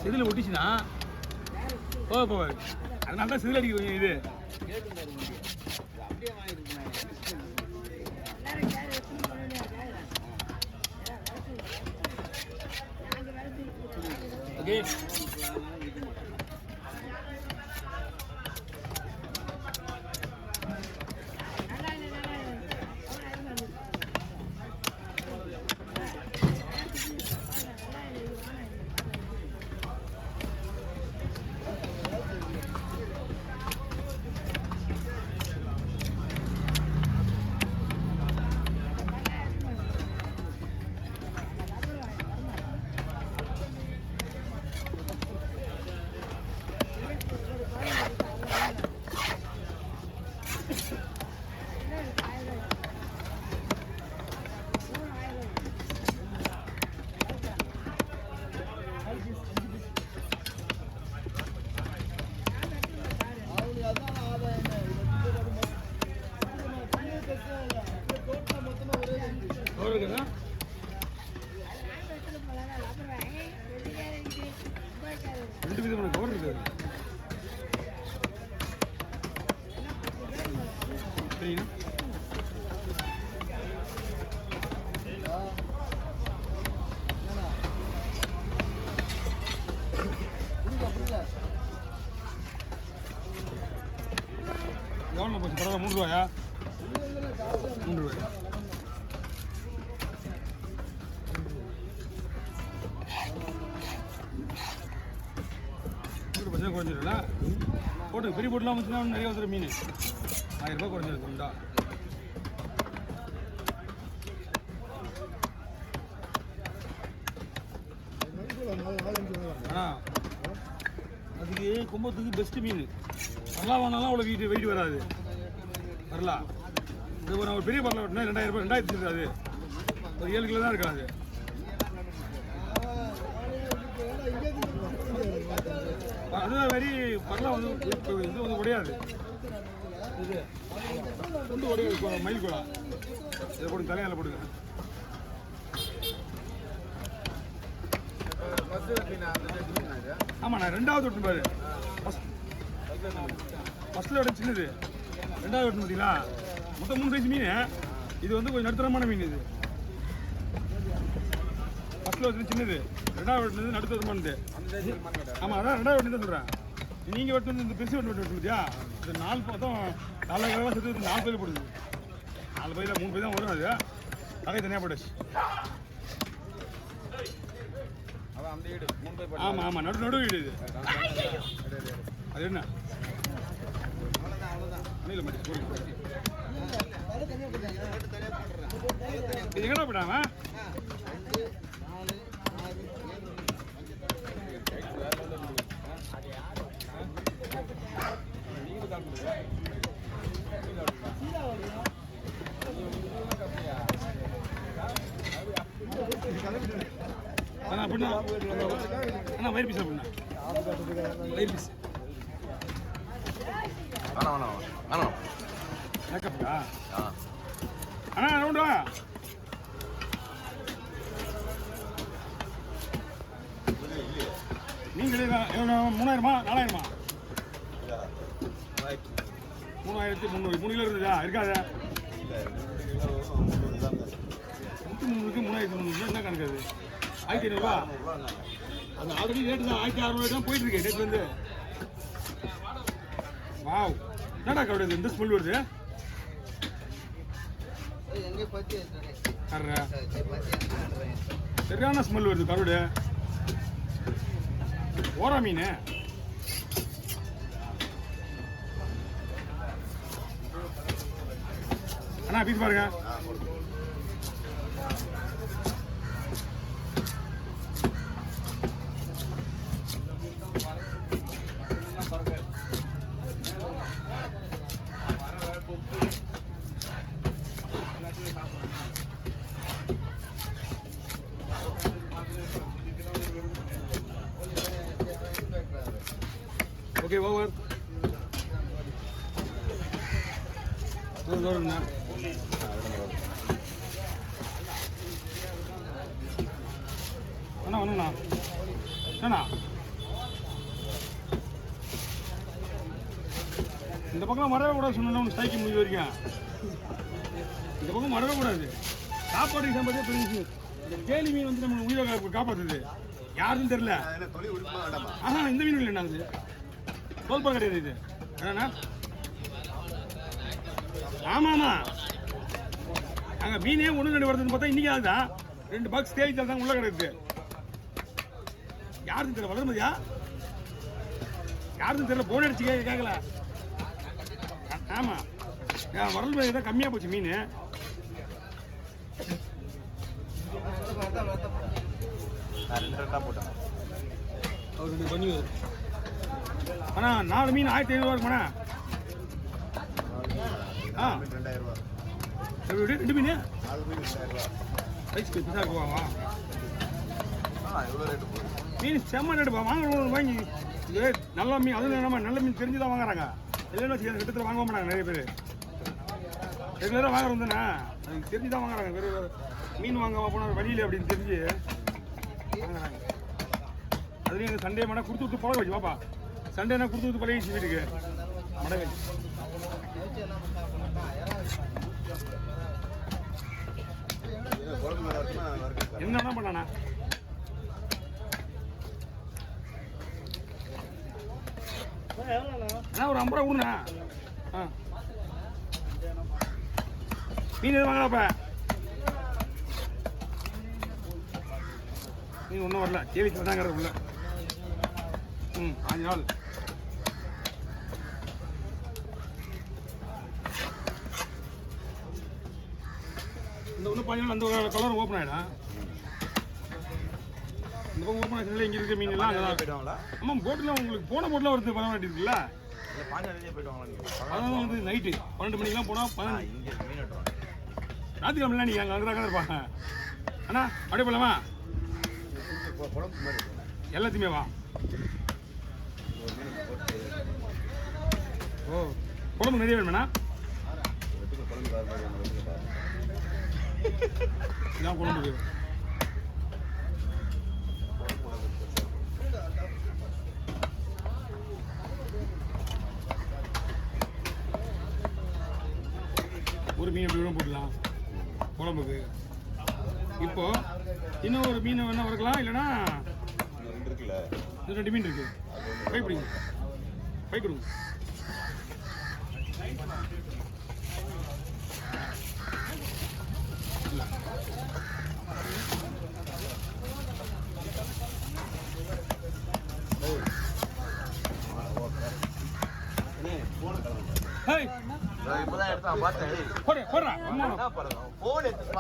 செதில் ஒட்டிச்சுன்னா போவாது. அதனால தான் செதில் அடிக்கிறீங்க. இது ஓகே. ரெண்டு விதமான கவர் இருக்கு. எவ்வளோ போச்சு? பரவாயில்ல. 3 ரூபாயா? 3 ரூபாயா? பட்சம் குறைஞ்சிருல. போட்டு பெரிய போட்டுலாம் வந்துச்சுன்னா நிறைய வந்துடும். மீன் 1000 ரூபாய் குறைஞ்சிருக்கு. உண்டா அதுக்கு கும்பத்துக்கு பெஸ்ட்டு மீன். நல்லா வாங்கினாலும் அவ்வளோ வெயிட் வராது. வரலாம். இது ஒரு பெரிய பரல வெட்டினா 2000 ரூபாய். 2000 இருக்காது. ஒரு 7 கிலோ தான் இருக்காது. அதுதான் வெரி பரலாம் வந்து இது வந்து உடையாது. இது வந்து உடையாது. மயில் கூட இதை போட்டு தலையால் போடுங்க. ஆமாம், நான் 2வது வெட்டு பாரு. ஃபஸ்ட்டில் விட சின்னது. 2வது வெட்டு பார்த்தீங்களா? மொத்தம் 3 சைஸ் மீன். இது வந்து கொஞ்சம் நடுத்தரமான மீன். இது ஃபஸ்ட்டில் வச்சு சின்னது, 2வது வெட்டுனது நடுத்தரமானது. ஆமாம், அதான் 2வது வெட்டு தான் சொல்கிறேன். நீங்கள் வெட்டு வந்து இந்த பெருசு வெட்டு பார்த்தியா? இந்த 4 பார்த்தோம் 4 கிலோ சேர்த்து 4 பையில் போடுது. 4 பையில் 3 பை தான் வரும். அது தகை தனியாக போட்டுச்சு. ஆமாம் ஆமாம், நடு வீடு இது. அது என்ன இது எங்கடா போயிட்டாங்க? அப்படின்னா அண்ணா வயிறு பீஸ். அப்படின்னா வயிறு பீஸ் மேக்கப்டா? அண்ணா ரவுண்டா நீங்கள் 3000மா 4000மா? 3300. 3 கிலோ இருக்குதா? இருக்காதா? 3300க்கு 3300 என்ன கணக்கு? அது 1500 ரூபா. அந்த ஆல்ரெடி ரேட்டு தான் 1600 தான் போயிட்டு இருக்கு நேற்று வந்து. வாவ், என்னடா கவுடு இந்த ஸ்மெல் வருது? சரியான ஸ்மெல் வருது கருடு. ஓரா மீன். அண்ணா பீஸ் பாருங்க. Okay, over. அண்ணா அண்ணா அண்ணா இந்த பக்கம் வரவே கூடாது சொன்னோம் ஸ்ட்ரைக்கு முடிஞ்ச வரைக்கும். இந்த பக்கம் வரவே கூடாது. சாப்பாடு சம்பாதிச்சா பெரிய விஷயம். இந்த கேலி மீன் வந்து நம்ம உயிரை காப்பாற்றுது. யாருன்னு தெரியல. ஆஹா இந்த மீன் இல்லை அது தோல்பா கிடையாது இது. என்னண்ணா? ஆமாம் ஆமாம். அங்கே மீனே ஒன்று ரெண்டு வருதுன்னு பார்த்தா இன்றைக்கி அதுதான் 2 பாக்ஸ் தேய்ச்சால் தான் உள்ளே கிடக்குது. யாருன்னு தெரியல. வளர்மதியா யாருன்னு தெரியல. போன் அடிச்சு கேட்கல. ஆமாம் வளர்மதி தான் கம்மியாக போச்சு மீன். அண்ணா 4 மீன் 1500 இருக்குமாண்ணா? ஆ 2 மீன் இருக்குவாவா? மீன் செம்ம ரேட்டுப்பா. வாங்குறவங்க வாங்கி இது நல்ல மீன். அதுவும் நம்ம நல்ல மீன் தெரிஞ்சு தான் வாங்குறாங்க. இல்லைன்னு வச்சுக்க கிட்டத்தில் வாங்க மாட்டாங்க நிறைய பேர். ரெகுலராக வாங்குறது தானே அதுக்கு தெரிஞ்சு தான் வாங்குறாங்க. வெறும் மீன் வாங்க போனால் வழியில் அப்படின்னு தெரிஞ்சு வாங்குறாங்க. அதுலேயும் எங்கள் சண்டே மடை கொடுத்து விட்டு பழக வச்சு பாப்பா. சண்டேனா கொடுத்து விட்டு பழகிச்சு வீட்டுக்கு மடை வச்சு. என்ன பண்ணாண்ணா? அண்ணா ஒரு 50 ரூபா கொடுண்ணா. ஆ மீன் எதுவும் வாங்கலாப்ப? மீன் ஒன்றும் வரல. கேள்விக்கு தாங்கிறது உள்ள. 5 நாள். இந்த ஒன்று 5 நாள் அந்த கலர் ஓப்பன் ஆகிடும். இந்த பக்கம் ஓப்பன் ஆகிடுச்சுல இங்கே இருக்க மீன் எல்லாம் அங்கே தான் போயிடுவாங்களா? ஆமாம் போட்டில் உங்களுக்கு போன போட்டில் வருது 15 இருக்குல்ல. அதான் வந்து நைட்டு 12 மணிக்கெலாம் போனால் ஞாயிற்றுக்கிழமெல்லாம் நீங்கள் அங்கே தான் இருப்பாங்க. அண்ணா அப்படியே போகலாமா? எல்லாத்தையுமே வா. ஓ குழம்பு நிறைய வேணுமாண்ணா? இதான் குழம்புக்கு. ஒரு மீன் எப்படி வேணும் போடலாம் குழம்புக்கு. இப்போ இன்னும் ஒரு மீன் வேணா வறுக்கலாம். இல்லைன்னா 2 மீன் இருக்கு. பை பிடிங்க. பை கொடுங்க. இப்பதான் எடுத்தான் பார்த்தேன். போடுறா. போன் எடுத்து